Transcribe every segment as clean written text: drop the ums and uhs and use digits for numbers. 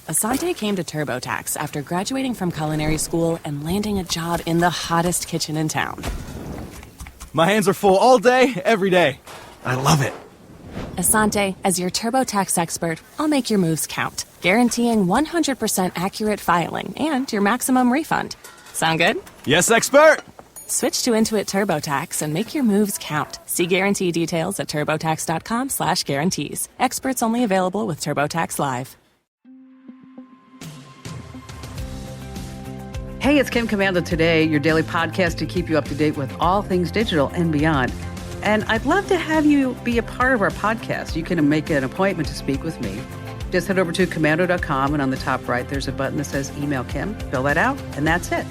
Asante came to TurboTax after graduating from culinary school and landing a job in the hottest kitchen in town. My hands are full all day, every day. I love it. Asante, as your TurboTax expert, I'll make your moves count, guaranteeing 100% accurate filing and your maximum refund. Sound good? Yes, expert! Switch to Intuit TurboTax and make your moves count. See guarantee details at turbotax.com/guarantees. Experts only available with TurboTax Live. Hey, it's Kim Komando today, your daily podcast to keep you up to date with all things digital and beyond. And I'd love to have you be a part of our podcast. You can make an appointment to speak with me. Just head over to komando.com, and on the top right, there's a button that says Email Kim. Fill that out, and that's it.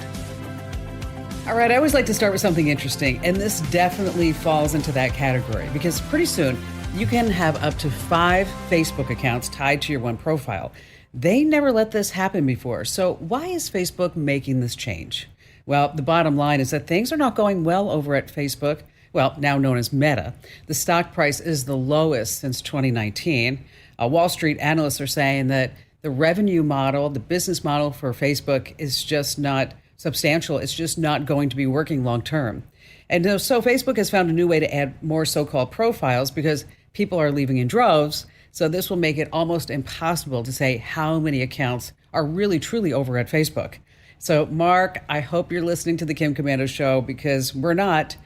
All right, I always like to start with something interesting, and this definitely falls into that category because pretty soon you can have up to 5 Facebook accounts tied to your one profile. They never let this happen before. So why is Facebook making this change? Well, the bottom line is that things are not going well over at Facebook, well, now known as Meta. The stock price is the lowest since 2019. Wall Street analysts are saying that the revenue model, the business model for Facebook is just not substantial. It's just not going to be working long term. And so Facebook has found a new way to add more so-called profiles because people are leaving in droves. So this will make it almost impossible to say how many accounts are really truly over at Facebook. So Mark, I hope you're listening to the Kim Komando Show because we're not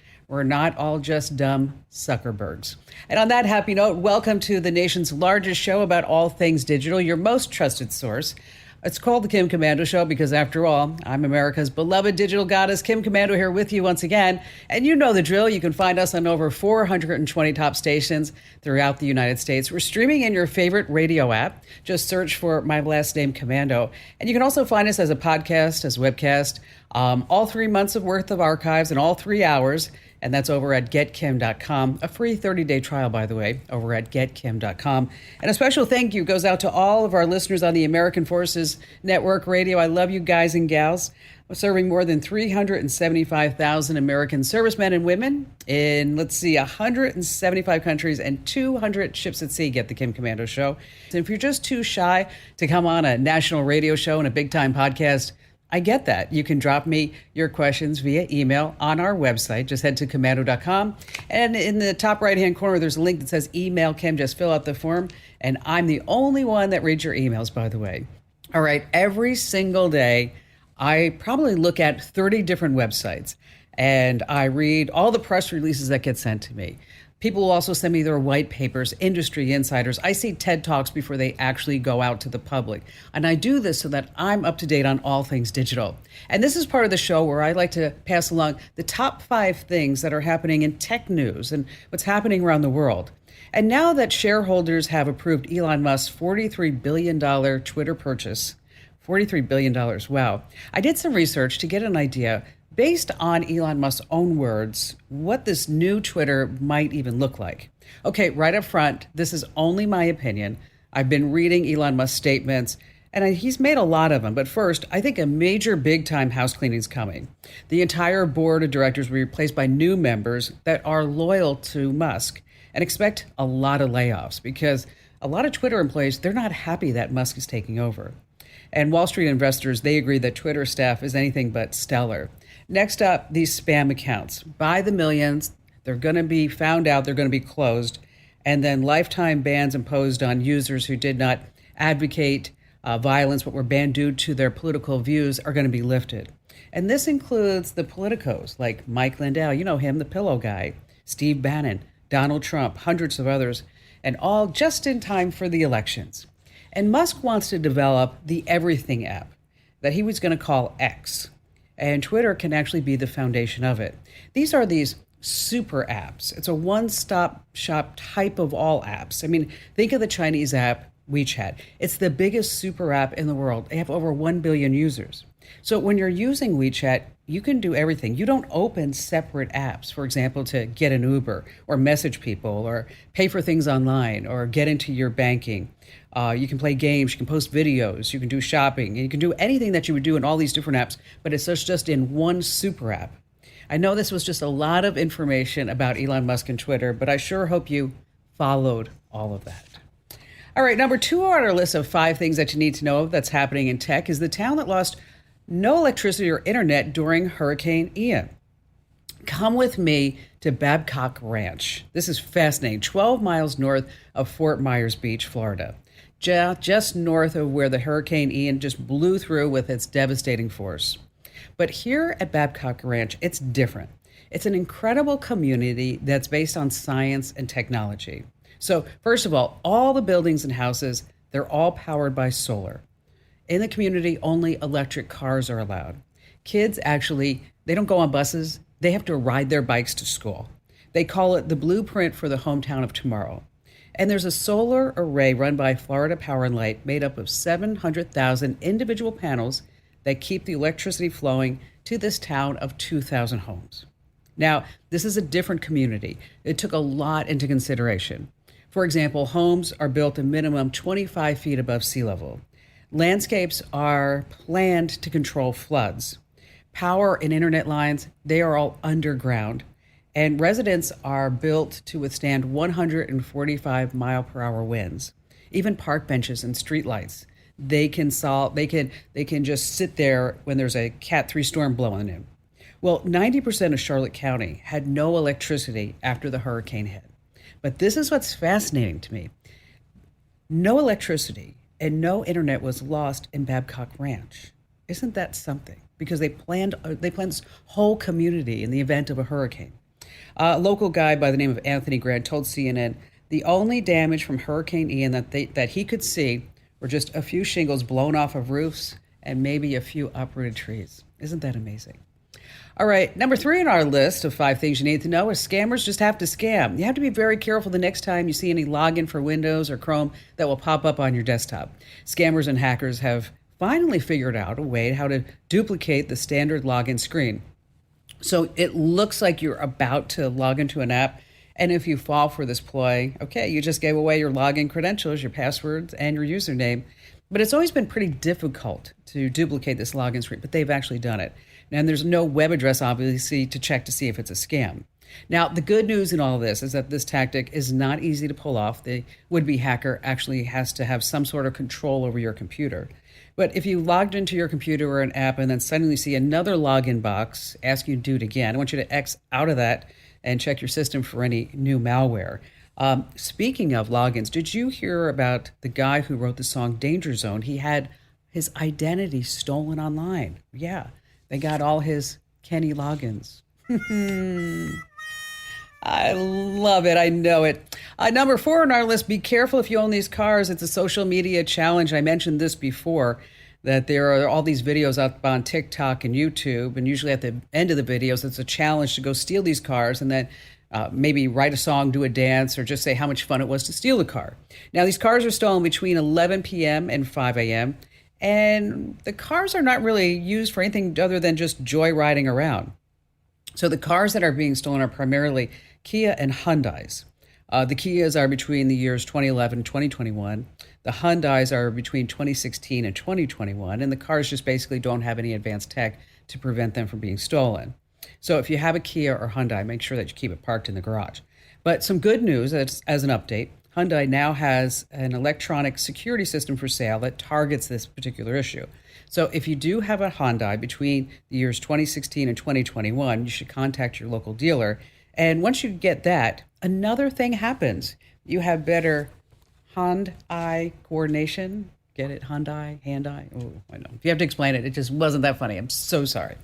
all just dumb Zuckerbergs. And on that happy note, welcome to the nation's largest show about all things digital, your most trusted source. It's called the Kim Komando Show because, after all, I'm America's beloved digital goddess, Kim Komando, here with you once again. And you know the drill. You can find us on over 420 top stations throughout the United States. We're streaming in your favorite radio app. Just search for my last name, Komando. And you can also find us as a podcast, as a webcast, all 3 months of worth of archives in all 3 hours. And that's over at getkim.com. A free 30-day trial, by the way, over at getkim.com. And a special thank you goes out to all of our listeners on the American Forces Network Radio. I love you guys and gals. We're serving more than 375,000 American servicemen and women in, 175 countries and 200 ships at sea get the Kim Komando Show. And if you're just too shy to come on a national radio show and a big-time podcast, I get that. You can drop me your questions via email on our website. Just head to komando.com. And in the top right-hand corner, there's a link that says Email Kim. Just fill out the form. And I'm the only one that reads your emails, by the way. All right. Every single day, I probably look at 30 different websites. And I read all the press releases that get sent to me. People will also send me their white papers, industry insiders. I see TED Talks before they actually go out to the public. And I do this so that I'm up to date on all things digital. And this is part of the show where I like to pass along the top 5 things that are happening in tech news and what's happening around the world. And now that shareholders have approved Elon Musk's $43 billion Twitter purchase, $43 billion, wow. I did some research to get an idea based on Elon Musk's own words, what this new Twitter might even look like. Okay, right up front, this is only my opinion. I've been reading Elon Musk's statements, and he's made a lot of them. But first, I think a major big-time house cleaning is coming. The entire board of directors will be replaced by new members that are loyal to Musk and expect a lot of layoffs because a lot of Twitter employees, they're not happy that Musk is taking over. And Wall Street investors, they agree that Twitter staff is anything but stellar. Next up, these spam accounts. By the millions, they're going to be found out, they're going to be closed, and then lifetime bans imposed on users who did not advocate violence but were banned due to their political views are going to be lifted. And this includes the politicos like Mike Lindell, you know him, the pillow guy, Steve Bannon, Donald Trump, hundreds of others, and all just in time for the elections. And Musk wants to develop the Everything app that he was going to call X. And Twitter can actually be the foundation of it. These are these super apps. It's a one-stop shop type of all apps. I mean, think of the Chinese app WeChat. It's the biggest super app in the world. They have over 1 billion users. So when you're using WeChat, you can do everything. You don't open separate apps, for example, to get an Uber or message people or pay for things online or get into your banking. You can play games, you can post videos, you can do shopping, and you can do anything that you would do in all these different apps, but it's just in one super app. I know this was just a lot of information about Elon Musk and Twitter, but I sure hope you followed all of that. All right, number 2 on our list of 5 things that you need to know that's happening in tech is the town that lost no electricity or internet during Hurricane Ian. Come with me to Babcock Ranch. This is fascinating. 12 miles north of Fort Myers Beach, Florida. Just north of where the Hurricane Ian just blew through with its devastating force. But here at Babcock Ranch, it's different. It's an incredible community that's based on science and technology. So first of all the buildings and houses, they're all powered by solar. In the community, only electric cars are allowed. Kids actually, they don't go on buses. They have to ride their bikes to school. They call it the blueprint for the hometown of tomorrow. And there's a solar array run by Florida Power and Light made up of 700,000 individual panels that keep the electricity flowing to this town of 2,000 homes. Now, this is a different community. It took a lot into consideration. For example, homes are built a minimum 25 feet above sea level. Landscapes are planned to control floods. Power and internet lines, they are all underground. And residents are built to withstand 145 mile per hour winds. Even park benches and streetlights, they can just sit there when there's a Cat 3 storm blowing in. Well, 90% of Charlotte County had no electricity after the hurricane hit. But this is what's fascinating to me. No electricity and no internet was lost in Babcock Ranch. Isn't that something? Because they planned this whole community in the event of a hurricane. A local guy by the name of Anthony Grant told CNN the only damage from Hurricane Ian that he could see were just a few shingles blown off of roofs and maybe a few uprooted trees. Isn't that amazing? All right, number 3 on our list of 5 things you need to know is scammers just have to scam. You have to be very careful the next time you see any login for Windows or Chrome that will pop up on your desktop. Scammers and hackers have finally figured out a way how to duplicate the standard login screen. So it looks like you're about to log into an app, and if you fall for this ploy, okay, you just gave away your login credentials, your passwords, and your username. But it's always been pretty difficult to duplicate this login screen, but they've actually done it. And there's no web address, obviously, to check to see if it's a scam. Now, the good news in all of this is that this tactic is not easy to pull off. The would-be hacker actually has to have some sort of control over your computer. But if you logged into your computer or an app and then suddenly see another login box asking you to do it again, I want you to X out of that and check your system for any new malware. Speaking of logins, did you hear about the guy who wrote the song Danger Zone? He had his identity stolen online. Yeah, they got all his Kenny logins. I love it. I know it. Number 4 on our list, be careful if you own these cars. It's a social media challenge. I mentioned this before, that there are all these videos up on TikTok and YouTube, and usually at the end of the videos, it's a challenge to go steal these cars and then maybe write a song, do a dance, or just say how much fun it was to steal the car. Now, these cars are stolen between 11 p.m. and 5 a.m., and the cars are not really used for anything other than just joyriding around. So the cars that are being stolen are primarily Kia and Hyundais. The Kias are between the years 2011 and 2021. The Hyundais are between 2016 and 2021. And the cars just basically don't have any advanced tech to prevent them from being stolen. So if you have a Kia or Hyundai, make sure that you keep it parked in the garage. But some good news as an update, Hyundai now has an electronic security system for sale that targets this particular issue. So if you do have a Hyundai between the years 2016 and 2021, you should contact your local dealer. And once you get that, another thing happens. You have better hand-eye coordination. Get it? Hand-eye? Oh, I know. If you have to explain it, it just wasn't that funny. I'm so sorry.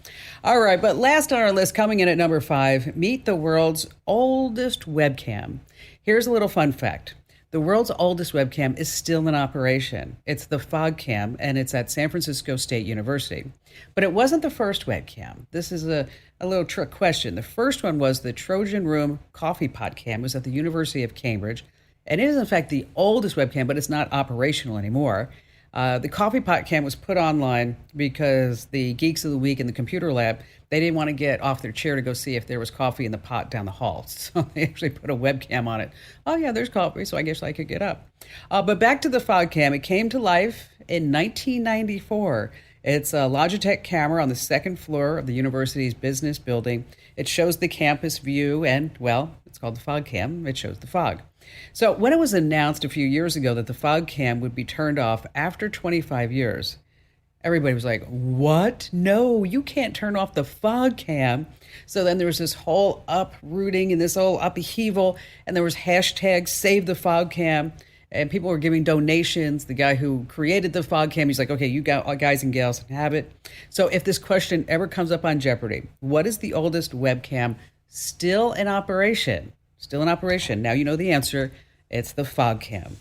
All right, but last on our list, coming in at number 5, meet the world's oldest webcam. Here's a little fun fact. The world's oldest webcam is still in operation. It's the FogCam, and it's at San Francisco State University. But it wasn't the first webcam. This is a little trick question. The first one was the Trojan Room coffee pot cam. It was at the University of Cambridge. And it is, in fact, the oldest webcam, but it's not operational anymore. The coffee pot cam was put online because the geeks of the week in the computer lab, they didn't want to get off their chair to go see if there was coffee in the pot down the hall. So they actually put a webcam on it. Oh, yeah, there's coffee, so I guess I could get up. But back to the FogCam. It came to life in 1994. It's a Logitech camera on the second floor of the university's business building. It shows the campus view and, well, It's called the fog cam. It shows the fog. So when it was announced a few years ago that the fog cam would be turned off after 25 years, everybody was like, what? No, you can't turn off the fog cam. So then there was this whole uprooting and this whole upheaval, and there was hashtag save the fog cam, and people were giving donations. The guy who created the fog cam, he's like, okay, you guys and gals can have it. So if this question ever comes up on Jeopardy, what is the oldest webcam still in operation? Still in operation. Now you know the answer. It's the fog cam.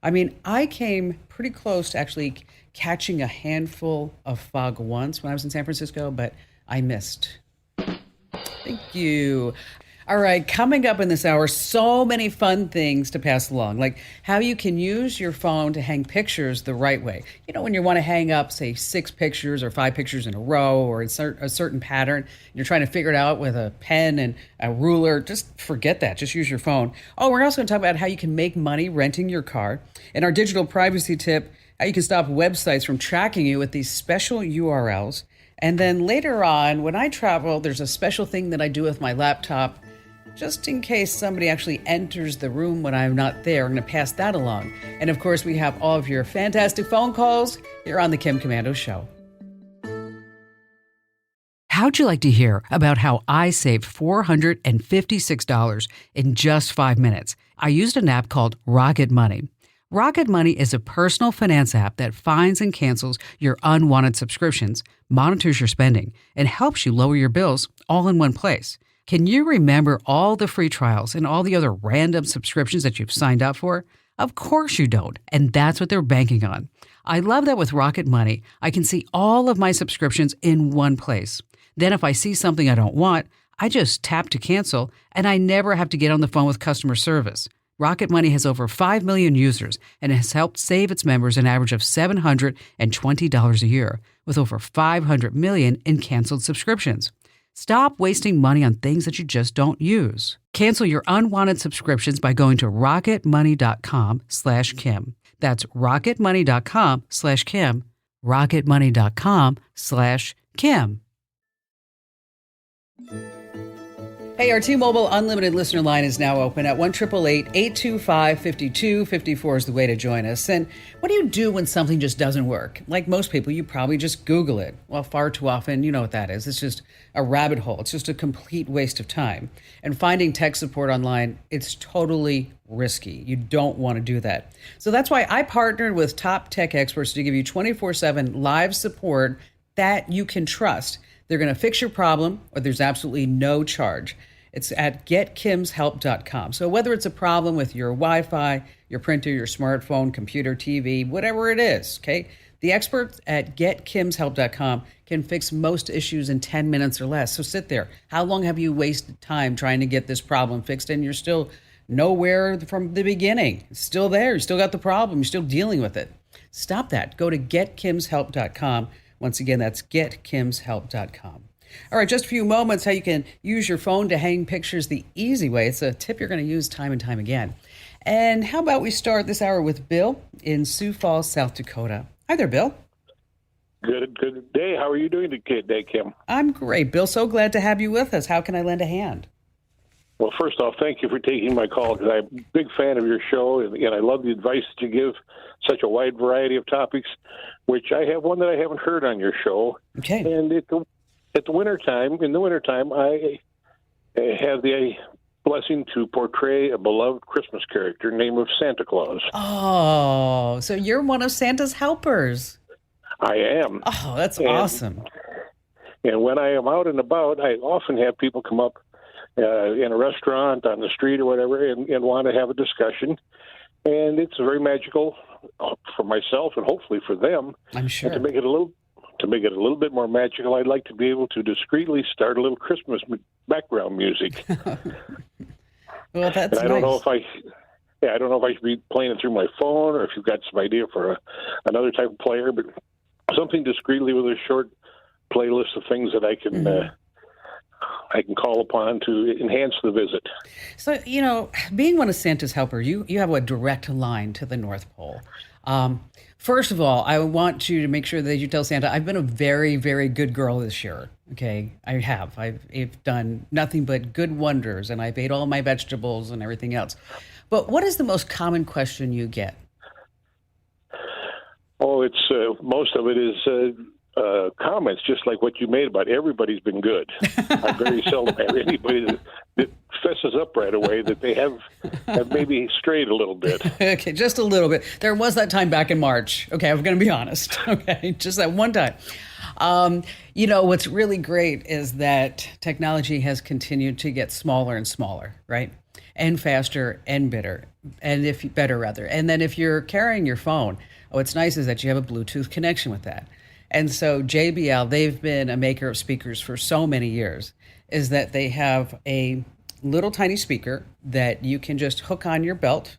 I mean, I came pretty close to actually catching a handful of fog once when I was in San Francisco, but I missed. Thank you. All right, coming up in this hour, so many fun things to pass along, like how you can use your phone to hang pictures the right way. You know, when you want to hang up, say, 6 pictures or 5 pictures in a row or insert a certain pattern, and you're trying to figure it out with a pen and a ruler, just forget that. Just use your phone. Oh, we're also going to talk about how you can make money renting your car. And our digital privacy tip, how you can stop websites from tracking you with these special URLs. And then later on, when I travel, there's a special thing that I do with my laptop, just in case somebody actually enters the room when I'm not there. I'm going to pass that along. And of course, we have all of your fantastic phone calls here on the Kim Komando Show. How'd you like to hear about how I saved $456 in just 5 minutes? I used an app called Rocket Money. Rocket Money is a personal finance app that finds and cancels your unwanted subscriptions, monitors your spending, and helps you lower your bills all in one place. Can you remember all the free trials and all the other random subscriptions that you've signed up for? Of course you don't, and that's what they're banking on. I love that with Rocket Money, I can see all of my subscriptions in one place. Then if I see something I don't want, I just tap to cancel, and I never have to get on the phone with customer service. Rocket Money has over 5 million users and has helped save its members an average of $720 a year, with over 500 million in canceled subscriptions. Stop wasting money on things that you just don't use. Cancel your unwanted subscriptions by going to rocketmoney.com/Kim. That's rocketmoney.com/Kim. rocketmoney.com/Kim. Hey, our T-Mobile Unlimited listener line is now open at 1-888-825-5254 is the way to join us. And what do you do when something just doesn't work? Like most people, you probably just Google it. Well, far too often, you know what that is. It's just a rabbit hole. It's just a complete waste of time. And finding tech support online, it's totally risky. You don't want to do that. So that's why I partnered with top tech experts to give you 24/7 live support that you can trust. They're going to fix your problem, or there's absolutely no charge. It's at getkimshelp.com. So whether it's a problem with your Wi-Fi, your printer, your smartphone, computer, TV, whatever it is, okay, the experts at getkimshelp.com can fix most issues in 10 minutes or less. So sit there. How long have you wasted time trying to get this problem fixed, and you're still nowhere from the beginning? It's still there. You still got the problem. You're still dealing with it. Stop that. Go to getkimshelp.com. Once again, that's getkimshelp.com. All right, just a few moments how you can use your phone to hang pictures the easy way. It's a tip you're going to use time and time again. And how about we start this hour with Bill in Sioux Falls, South Dakota. Hi there, Bill. Good day. How are you doing today, Kim? I'm great, Bill. So glad to have you with us. How can I lend a hand? Well, first off, thank you for taking my call, because I'm a big fan of your show, and I love the advice that you give, such a wide variety of topics, which I have one that I haven't heard on your show. Okay. And in the wintertime, I have the blessing to portray a beloved Christmas character named of Santa Claus. Oh, so you're one of Santa's helpers. I am. Oh, that's awesome. And when I am out and about, I often have people come up in a restaurant, on the street or whatever, and want to have a discussion. And it's very magical for myself and hopefully for them. I'm sure. And to make it a little bit more magical, I'd like to be able to discreetly start a little Christmas background music. Well, that's and I don't know if I should be playing it through my phone, or if you've got some idea for another type of player, but something discreetly with a short playlist of things that I can call upon to enhance the visit. So, being one of Santa's helpers, you have a direct line to the North Pole. First of all, I want you to make sure that you tell Santa I've been a very, very good girl this year. Okay, I have. I've done nothing but good wonders, and I've ate all my vegetables and everything else. But what is the most common question you get? Oh, it's most of it is comments, just like what you made about everybody's been good. I very seldom have anybody that fesses up right away that they have maybe strayed a little bit. Okay, just a little bit. There was that time back in March. Okay, I'm going to be honest. Okay, just that one time. What's really great is that technology has continued to get smaller and smaller, right? And faster and better. And then if you're carrying your phone, what's nice is that you have a Bluetooth connection with that. And so JBL, they've been a maker of speakers for so many years, is that they have a little tiny speaker that you can just hook on your belt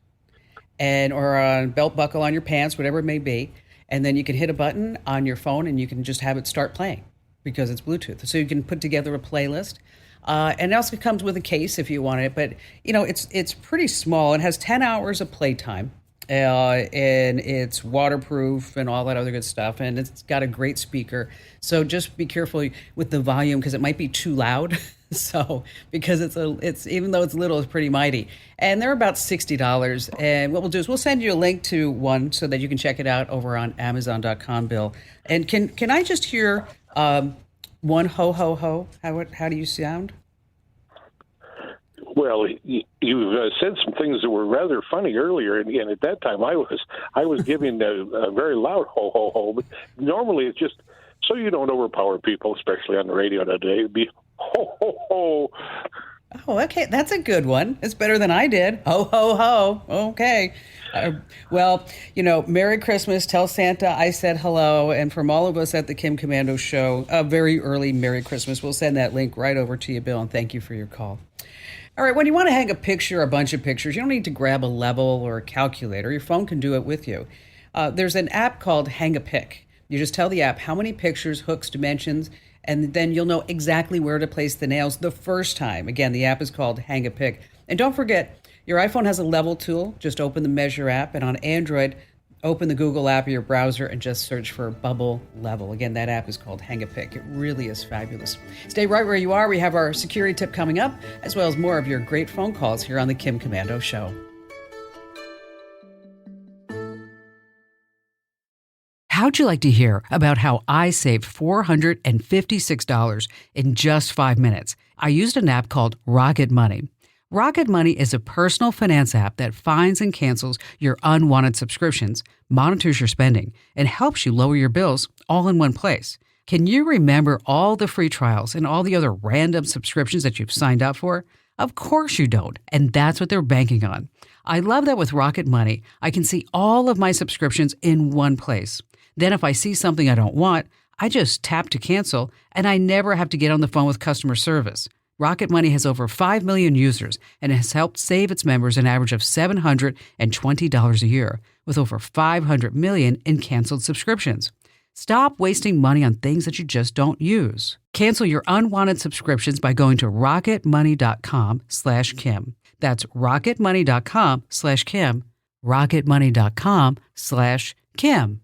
or a belt buckle on your pants, whatever it may be. And then you can hit a button on your phone and you can just have it start playing because it's Bluetooth. So you can put together a playlist. And it also comes with a case if you want it. But, it's pretty small. It has 10 hours of playtime. And it's waterproof and all that other good stuff. And it's got a great speaker. So just be careful with the volume because it might be too loud. So because it's even though it's little, it's pretty mighty. And they're about $60. And what we'll do is we'll send you a link to one so that you can check it out over on Amazon.com, Bill. And can I just hear one ho ho ho? How do you sound? Well, you said some things that were rather funny earlier, and at that time I was giving a very loud ho ho ho. But normally it's just so you don't overpower people, especially on the radio today. It'd be ho ho ho. Oh, okay, that's a good one. It's better than I did. Ho ho ho. Okay. Well, Merry Christmas. Tell Santa I said hello, and from all of us at the Kim Commando Show, a very early Merry Christmas. We'll send that link right over to you, Bill, and thank you for your call. All right, when you want to hang a picture, a bunch of pictures, you don't need to grab a level or a calculator. Your phone can do it with you. There's an app called Hang a Pic. You just tell the app how many pictures, hooks, dimensions, and then you'll know exactly where to place the nails the first time. Again, the app is called Hang a Pic. And don't forget, your iPhone has a level tool. Just open the Measure app. And on Android, open the Google app or your browser and just search for Bubble Level. Again, that app is called Hang a Pic. It really is fabulous. Stay right where you are. We have our security tip coming up, as well as more of your great phone calls here on the Kim Commando Show. How'd you like to hear about how I saved $456 in just 5 minutes? I used an app called Rocket Money. Rocket Money is a personal finance app that finds and cancels your unwanted subscriptions, monitors your spending, and helps you lower your bills all in one place. Can you remember all the free trials and all the other random subscriptions that you've signed up for? Of course you don't, and that's what they're banking on. I love that with Rocket Money, I can see all of my subscriptions in one place. Then if I see something I don't want, I just tap to cancel, and I never have to get on the phone with customer service. Rocket Money has over 5 million users and has helped save its members an average of $720 a year, with over 500 million in canceled subscriptions. Stop wasting money on things that you just don't use. Cancel your unwanted subscriptions by going to rocketmoney.com/Kim. That's rocketmoney.com/Kim. rocketmoney.com/Kim.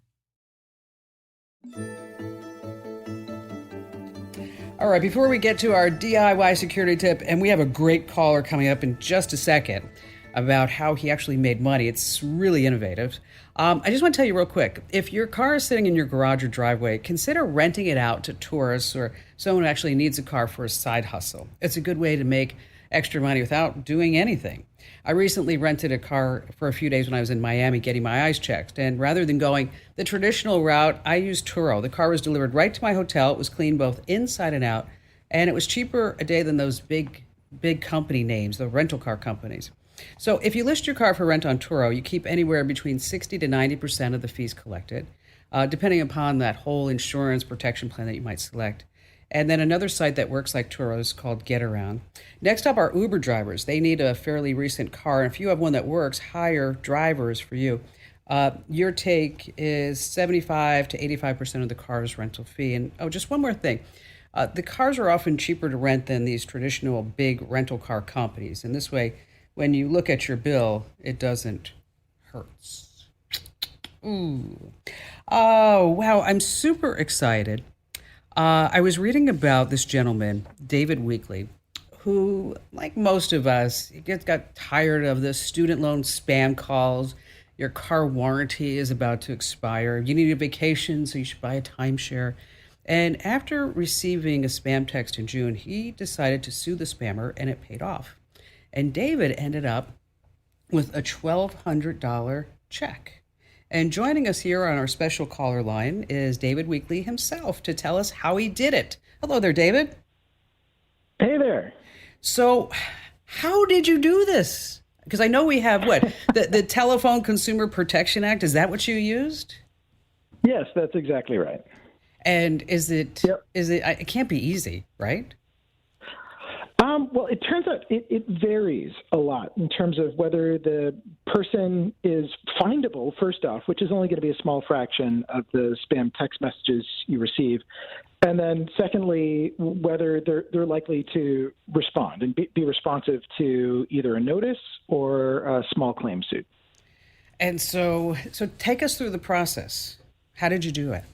All right, before we get to our DIY security tip, and we have a great caller coming up in just a second about how he actually made money. It's really innovative. I just want to tell you real quick, if your car is sitting in your garage or driveway, consider renting it out to tourists or someone who actually needs a car for a side hustle. It's a good way to make extra money without doing anything. I recently rented a car for a few days when I was in Miami getting my eyes checked, and rather than going the traditional route, I used Turo. The car was delivered right to my hotel. It was cleaned both inside and out, and it was cheaper a day than those big company names, the rental car companies. So if you list your car for rent on Turo, you keep anywhere between 60 to 90% of the fees collected, depending upon that whole insurance protection plan that you might select. And then another site that works like Turo is called GetAround. Next up are Uber drivers. They need a fairly recent car. And if you have one that works, hire drivers for you. Your take is 75 to 85% of the car's rental fee. And just one more thing. The cars are often cheaper to rent than these traditional big rental car companies. And this way, when you look at your bill, it doesn't hurt. Ooh. Oh, wow. I'm super excited. I was reading about this gentleman, David Weekley, who, like most of us, got tired of the student loan spam calls. Your car warranty is about to expire. You need a vacation, so you should buy a timeshare. And after receiving a spam text in June, he decided to sue the spammer, and it paid off. And David ended up with a $1,200 check. And joining us here on our special caller line is David Weekley himself to tell us how he did it. Hello there, David. Hey there. So, how did you do this? Because I know we have the Telephone Consumer Protection Act. Is that what you used? Yes, that's exactly right. And is it? Yep. It can't be easy, right? Well, it turns out it varies a lot in terms of whether the person is findable, first off, which is only going to be a small fraction of the spam text messages you receive. And then secondly, whether they're likely to respond and be responsive to either a notice or a small claim suit. And so take us through the process. How did you do it?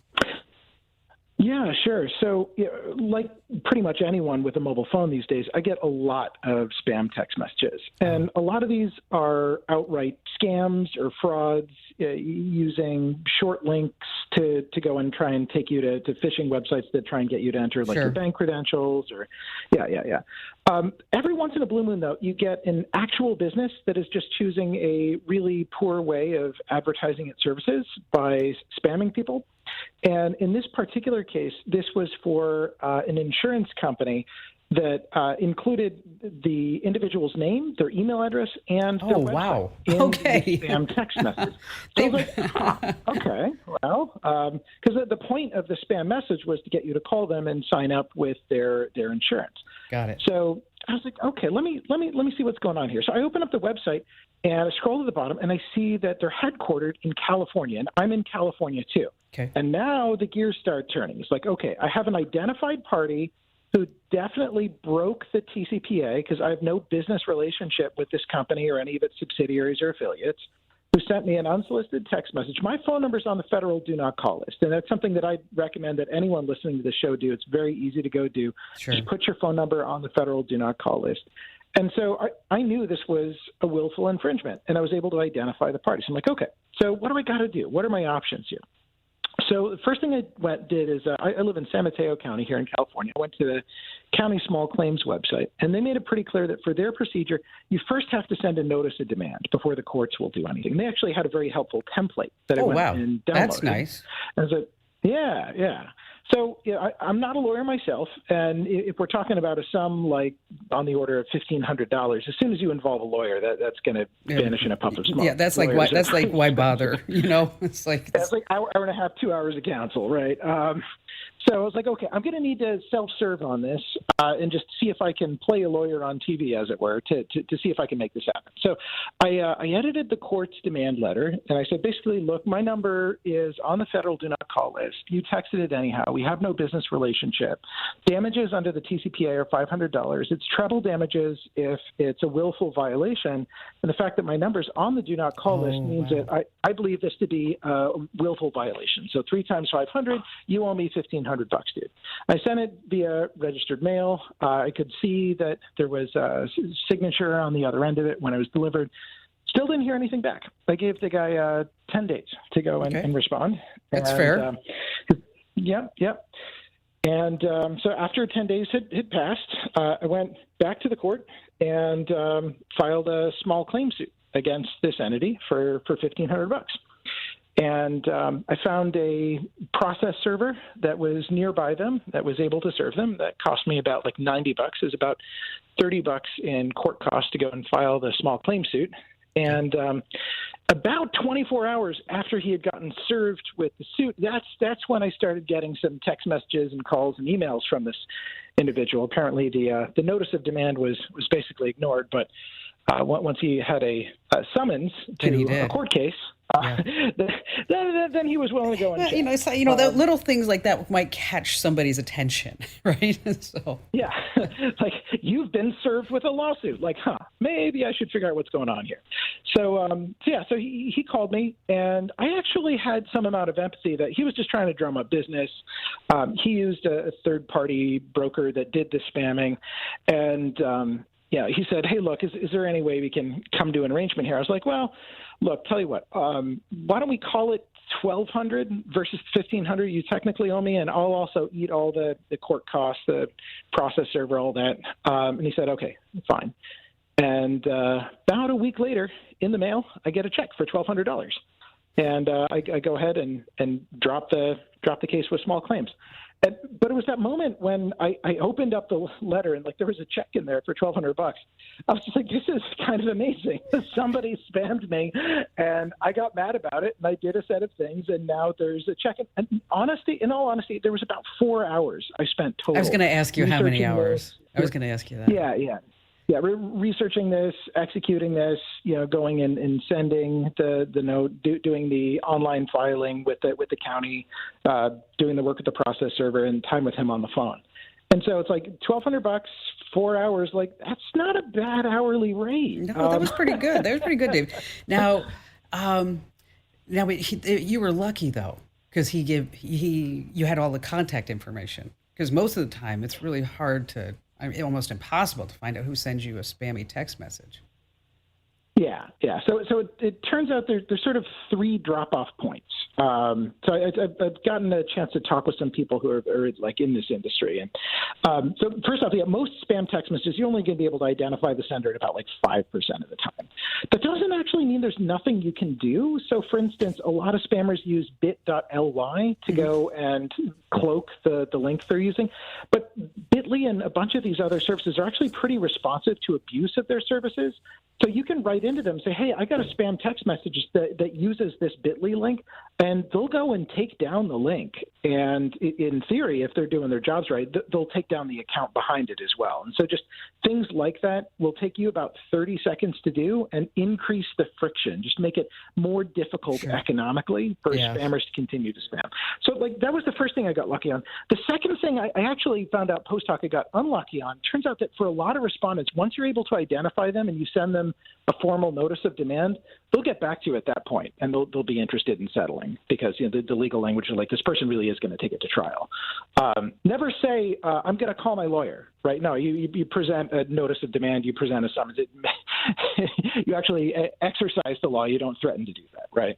Yeah, sure. So, like pretty much anyone with a mobile phone these days, I get a lot of spam text messages. And a lot of these are outright scams or frauds using short links to go and try and take you to phishing websites that try and get you to enter like your bank credentials or every once in a blue moon, though, you get an actual business that is just choosing a really poor way of advertising its services by spamming people. And in this particular case, this was for an insurance company that included the individual's name, their email address, and their website in the spam text message. So I was like, okay, well, because the point of the spam message was to get you to call them and sign up with their insurance. Got it. So I was like, okay, let me see what's going on here. So I open up the website and I scroll to the bottom and I see that they're headquartered in California, and I'm in California too. Okay. And now the gears start turning. It's like, okay, I have an identified party who definitely broke the TCPA because I have no business relationship with this company or any of its subsidiaries or affiliates, who sent me an unsolicited text message. My phone number is on the federal do not call list, and that's something that I recommend that anyone listening to the show do. It's very easy to go do. Sure. Just put your phone number on the federal do not call list. And so I knew this was a willful infringement, and I was able to identify the parties. I'm like, okay, so what do I got to do? What are my options here? So the first thing I did is I live in San Mateo County here in California. I went to the county small claims website, and they made it pretty clear that for their procedure, you first have to send a notice of demand before the courts will do anything. They actually had a very helpful template that I went and downloaded. That's nice. And so, yeah. So I'm not a lawyer myself, and if we're talking about a sum like on the order of $1,500, as soon as you involve a lawyer, that's going to vanish in a puff of smoke. Yeah, that's like why bother? It's like hour and a half, 2 hours of counsel, right? So I was like, okay, I'm going to need to self-serve on this and just see if I can play a lawyer on TV, as it were, to see if I can make this happen. So I edited the court's demand letter, and I said, basically, look, my number is on the federal do not call list. You texted it anyhow. We have no business relationship. Damages under the TCPA are $500. It's treble damages if it's a willful violation. And the fact that my number's on the do not call list means that I believe this to be a willful violation. So 3 times 500, you owe me $1,500, dude. I sent it via registered mail. I could see that there was a signature on the other end of it when it was delivered. Still didn't hear anything back. I gave the guy 10 days to go and respond. That's fair. Yep. And so after 10 days had passed, I went back to the court and filed a small claim suit against this entity for $1,500. And I found a process server that was nearby them that was able to serve them. That cost me about like $90. It was about $30 in court costs to go and file the small claim suit. And about 24 hours after he had gotten served with the suit, that's when I started getting some text messages and calls and emails from this individual. Apparently, the notice of demand was basically ignored, but once he had a summons to a court case, then he was willing to go and check. The little things like that might catch somebody's attention, right? So yeah, like you've been served with a lawsuit. Like, maybe I should figure out what's going on here. So, so he called me, and I actually had some amount of empathy that he was just trying to drum up business. He used a third-party broker that did the spamming, and he said, hey, look, is there any way we can come to an arrangement here? I was like, well, look, tell you what, why don't we call it $1,200 versus $1,500? You technically owe me, and I'll also eat all the court costs, the process server, all that. And he said, okay, fine. And about a week later, in the mail, I get a check for $1,200, and I go ahead and drop the case with small claims. But it was that moment when I opened up the letter and there was a check in there for $1,200. I was just like, this is kind of amazing. Somebody spammed me, and I got mad about it, and I did a set of things, and now there's a check. And in all honesty, there was about 4 hours I spent total. I was going to ask you how many hours. I was going to ask you that. Yeah, researching this, executing this, going and sending the note, doing the online filing with the county, doing the work with the process server, and time with him on the phone. And so it's like $1,200, 4 hours. That's not a bad hourly rate. No, that was pretty good. That was pretty good, Dave. Now, you were lucky though, because you had all the contact information. Because most of the time, it's really hard to. Almost impossible to find out who sends you a spammy text message. Yeah. So it turns out there's sort of 3 drop-off points. So I've gotten a chance to talk with some people who are in this industry. And so first off, most spam text messages, you're only going to be able to identify the sender at about 5% of the time. That doesn't actually mean there's nothing you can do. So for instance, a lot of spammers use bit.ly to go and cloak the link they're using. But Bitly and a bunch of these other services are actually pretty responsive to abuse of their services. So you can write into them and say, hey, I got a spam text message that uses this Bitly link, and they'll go and take down the link. And in theory, if they're doing their jobs right, they'll take down the account behind it as well. And so just things like that will take you about 30 seconds to do and increase the friction, just make it more difficult economically for spammers to continue to spam. So that was the first thing I got lucky on. The second thing I actually found out post hoc I got unlucky on. Turns out that for a lot of respondents, once you're able to identify them and you send them a formal notice of demand, they'll get back to you at that point, and they'll be interested in settling because the legal language is this person really is going to take it to trial. Never say I'm going to call my lawyer, right? No, you present a notice of demand, you present a summons. You actually exercise the law. You don't threaten to do that, right?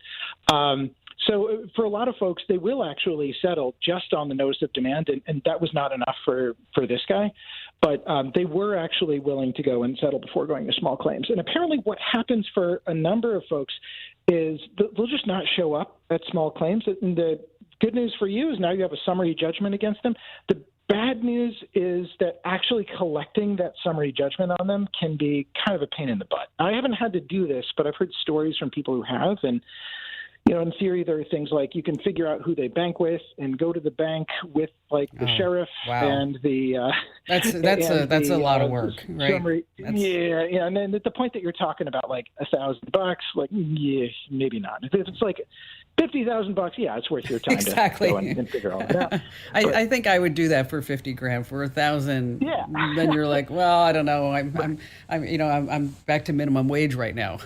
So for a lot of folks, they will actually settle just on the notice of demand, and that was not enough for this guy. But they were actually willing to go and settle before going to small claims. And apparently what happens for a number of folks is they'll just not show up at small claims. And the good news for you is now you have a summary judgment against them. The bad news is that actually collecting that summary judgment on them can be kind of a pain in the butt. I haven't had to do this, but I've heard stories from people who have. And in theory, there are things like you can figure out who they bank with and go to the bank with the sheriff and the. That's a lot of work, right? Summary. Yeah, and then at the point that you're talking about $1,000, maybe not. If it's $50,000, it's worth your time to go and figure all that out. I think I would do that for $50,000. For $1,000, then you're well, I don't know. I'm back to minimum wage right now.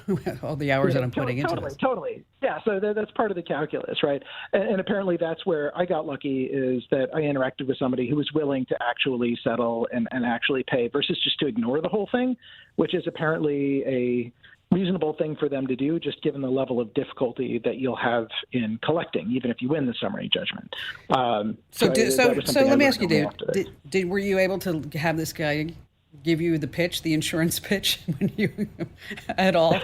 All the hours that I'm putting into this. Totally. Yeah, so that's part of the calculus, right? And apparently that's where I got lucky, is that I interacted with somebody who was willing to actually settle and actually pay versus just to ignore the whole thing, which is apparently a reasonable thing for them to do, just given the level of difficulty that you'll have in collecting, even if you win the summary judgment. So let me ask you, Dave, were you able to have this guy give you the pitch, the insurance pitch, when you at all?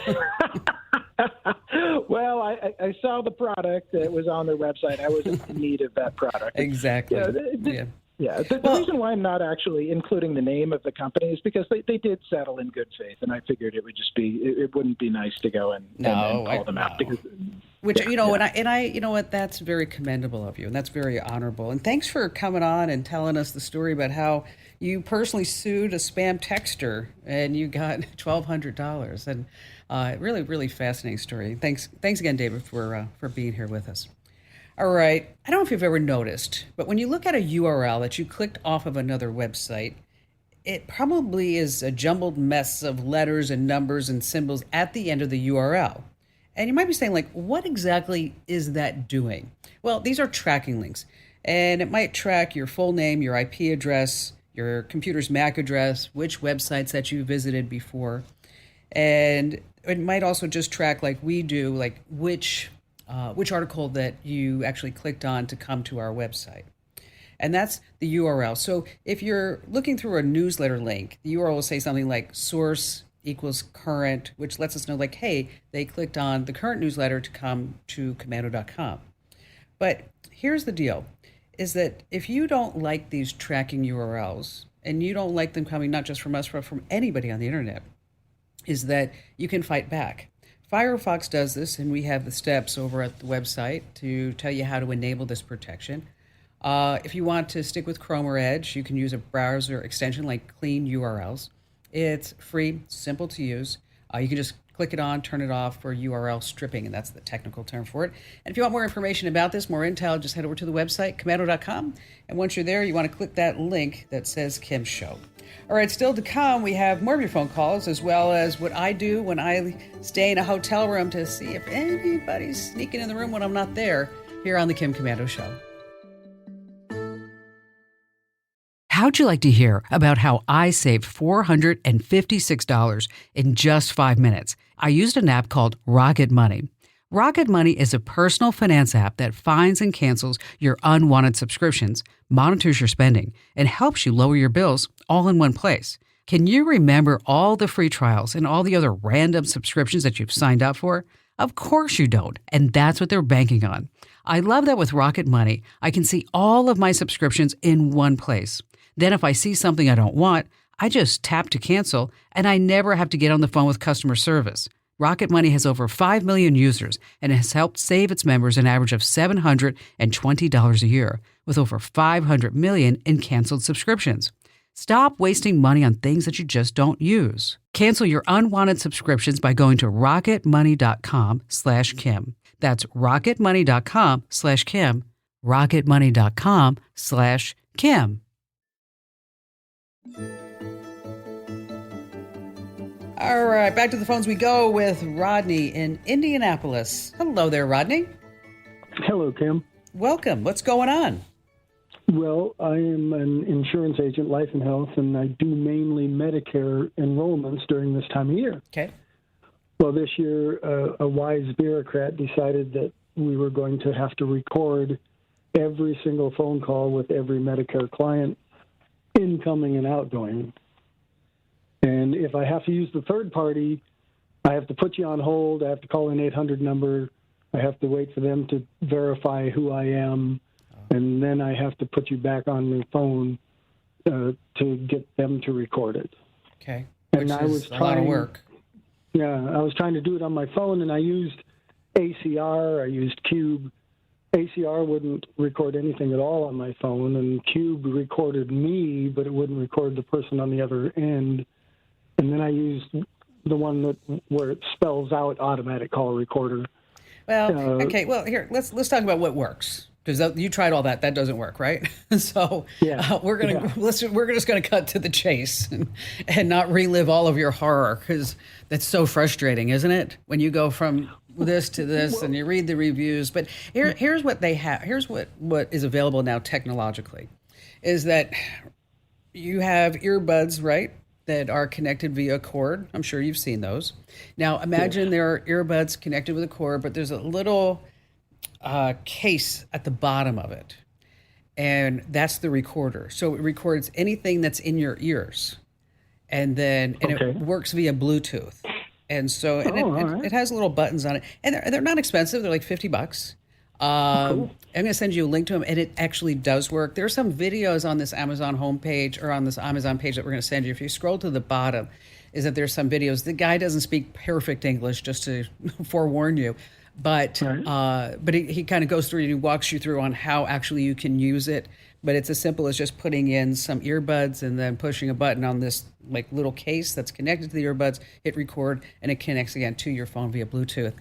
Well, I saw the product that was on their website. I was in need of that product. Exactly. The reason why I'm not actually including the name of the company is because they did settle in good faith, and I figured it would just it wouldn't be nice to go and call them out. Because, that's very commendable of you, and that's very honorable. And thanks for coming on and telling us the story about how you personally sued a spam texter and you got $1,200. And really, really fascinating story. Thanks again, David, for being here with us. All right. I don't know if you've ever noticed, but when you look at a URL that you clicked off of another website, it probably is a jumbled mess of letters and numbers and symbols at the end of the URL. And you might be saying, like, what exactly is that doing? Well, these are tracking links, and it might track your full name, your IP address, your computer's MAC address, which websites that you visited before. And it might also just track, like we do, like which article that you actually clicked on to come to our website. And that's the URL. So if you're looking through a newsletter link, the URL will say something like source equals current, which lets us know, like, hey, they clicked on the current newsletter to come to commando.com. But here's the deal, is that if you don't like these tracking URLs, and you don't like them coming not just from us, but from anybody on the internet, is that you can fight back. Firefox does this, and we have the steps over at the website to tell you how to enable this protection. If you want to stick with Chrome or Edge, you can use a browser extension like Clean URLs. It's free, simple to use. You can just click it on, turn it off for URL stripping, and that's the technical term for it. And if you want more information about this, more intel, just head over to the website, commando.com. And once you're there, you want to click that link that says Kim Show. All right, still to come, we have more of your phone calls, as well as what I do when I stay in a hotel room to see if anybody's sneaking in the room when I'm not there, here on the Kim Commando Show. How'd you like to hear about how I saved $456 in just 5 minutes? I used an app called Rocket Money. Rocket Money is a personal finance app that finds and cancels your unwanted subscriptions, monitors your spending, and helps you lower your bills all in one place. Can you remember all the free trials and all the other random subscriptions that you've signed up for? Of course you don't, and that's what they're banking on. I love that with Rocket Money, I can see all of my subscriptions in one place. Then if I see something I don't want, I just tap to cancel, and I never have to get on the phone with customer service. Rocket Money has over 5 million users and has helped save its members an average of $720 a year, with over 500 million in canceled subscriptions. Stop wasting money on things that you just don't use. Cancel your unwanted subscriptions by going to rocketmoney.com/Kim. That's rocketmoney.com/Kim. rocketmoney.com/Kim. All right, back to the phones we go with Rodney in Indianapolis. Hello there, Rodney. Hello, Kim. Welcome. What's going on? Well, I am an insurance agent, life and health, and I do mainly Medicare enrollments during this time of year. Okay. Well, this year, a wise bureaucrat decided that we were going to have to record every single phone call with every Medicare client, incoming and outgoing. And if I have to use the third party, I have to put you on hold. I have to call an 800 number. I have to wait for them to verify who I am. And then I have to put you back on the phone to get them to record it. Okay. And Which I was is trying, a lot of work. Yeah, I was trying to do it on my phone, and I used ACR. I used Cube. ACR wouldn't record anything at all on my phone, and Cube recorded me, but it wouldn't record the person on the other end. And then I used the one where it spells out automatic call recorder. Well, okay. Well, here let's talk about what works, because you tried all that. That doesn't work, right? So Yeah. we're just gonna cut to the chase and not relive all of your horror, because that's so frustrating, isn't it? When you go from this to this and you read the reviews. But here's what they have. Here's what is available now technologically, is that you have earbuds, right, that are connected via cord. I'm sure you've seen those. Now imagine there are earbuds connected with a cord, but there's a little case at the bottom of it, and that's the recorder. So it records anything that's in your ears, and then it works via Bluetooth. And so it has little buttons on it, and they're not expensive. They're like $50. Cool. I'm going to send you a link to them, and it actually does work. There are some videos on this Amazon homepage, or on this Amazon page, that we're going to send you. If you scroll to the bottom, is that there's some videos. The guy doesn't speak perfect English, just to forewarn you, but he kind of goes through and he walks you through on how actually you can use it. But it's as simple as just putting in some earbuds and then pushing a button on this like little case that's connected to the earbuds, hit record, and it connects again to your phone via Bluetooth.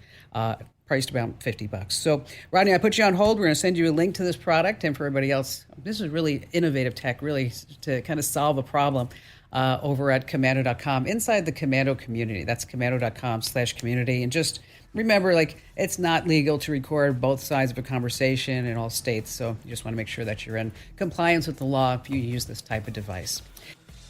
Priced about $50. So, Rodney, I put you on hold. We're going to send you a link to this product. And for everybody else, this is really innovative tech, really, to kind of solve a problem. over at commando.com, inside the Commando community. That's commando.com/community. And just remember, it's not legal to record both sides of a conversation in all states. So you just want to make sure that you're in compliance with the law if you use this type of device.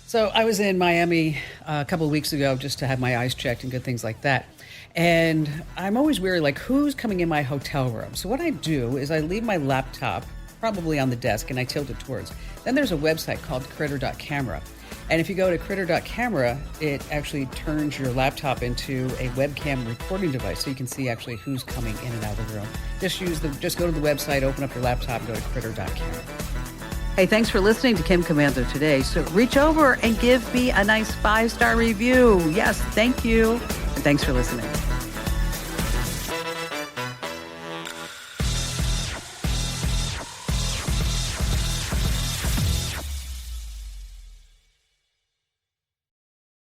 So I was in Miami a couple of weeks ago just to have my eyes checked and good things like that. And I'm always wary, who's coming in my hotel room? So what I do is I leave my laptop probably on the desk and I tilt it towards. Then there's a website called critter.camera. And if you go to critter.camera, it actually turns your laptop into a webcam recording device so you can see actually who's coming in and out of the room. Just go to the website, open up your laptop, and go to critter.camera. Hey, thanks for listening to Kim Komando today. So reach over and give me a nice 5-star review. Yes, thank you. And thanks for listening.